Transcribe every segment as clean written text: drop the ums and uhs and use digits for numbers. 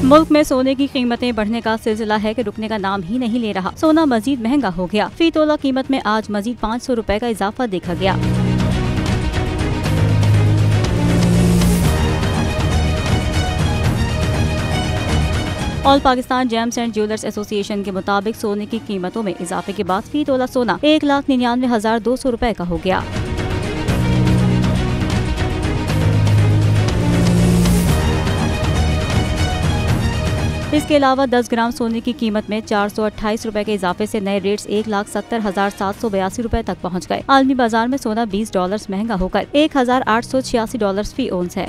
मुल्क में सोने की कीमतें बढ़ने का सिलसिला है कि रुकने का नाम ही नहीं ले रहा। सोना मजीद महंगा हो गया। फी तोला कीमत में आज मजीद 500 रुपए का इजाफा देखा गया। All Pakistan James and jewellers association के मुताबिक सोने की कीमतों में इजाफे के बाद फी तोला सोना 1,99,200 रुपए का हो गया। इसके अलावा 10 ग्राम सोने की कीमत में 428 रुपए के इजाफे से नए रेट्स 1,70,782 रुपए तक पहुंच गए। आलमी बाजार में सोना $20 महंगा होकर $1,886 फी ओंस है।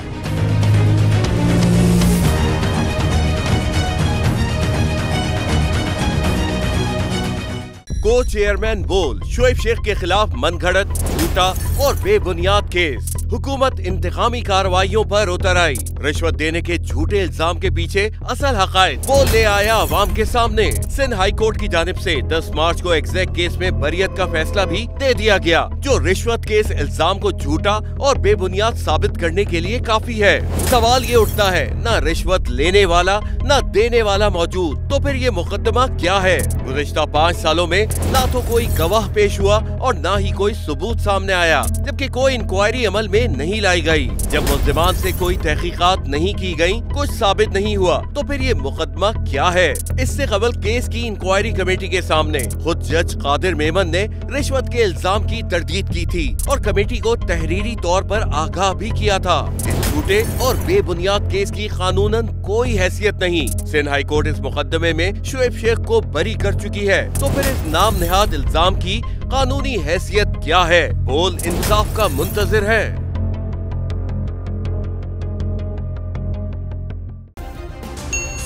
को चेयरमैन बोल, शोएब शेख के खिलाफ मनगढ़ंत, झूठा और बेबुनियाद केस। हुकूमत इंतकामी कार्रवाइयों पर उतर आई। रिश्वत देने के झूठे इल्जाम के पीछे असल हकायक बोल ले आया अवाम के सामने। सिंध हाई कोर्ट की जानिब से 10 मार्च को एग्जैक्ट केस में बरियत का फैसला भी दे दिया गया, जो रिश्वत के इस इल्जाम को झूठा और बेबुनियाद साबित करने के लिए काफी है। सवाल ये उठता है, न रिश्वत लेने वाला न देने वाला मौजूद, तो फिर ये मुकदमा क्या है? गुज़िश्ता 5 सालों में ना तो कोई गवाह पेश हुआ और न ही कोई सबूत सामने आया, जबकि कोई इंक्वायरी अमल में नहीं लाई गई। जब मुल्जिमान से कोई तहकीकात नहीं की गई, कुछ साबित नहीं हुआ, तो फिर ये मुकदमा क्या है? इससे कबल केस की इंक्वायरी कमेटी के सामने खुद जज कादिर मेमन ने रिश्वत के इल्जाम की तरदीद की थी और कमेटी को तहरीरी तौर पर आगाह भी किया था। इस झूठे और बेबुनियाद केस की कानूनन कोई हैसियत नहीं। सिंध हाई कोर्ट इस मुकदमे में शोएब शेख को बरी कर चुकी है, तो फिर इस नाम नेहाद इल्जाम की कानूनी हैसियत क्या है? बोल इंसाफ का मुंतजिर है।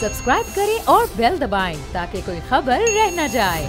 सब्सक्राइब करें और बेल दबाएं ताकि कोई खबर रह न जाए।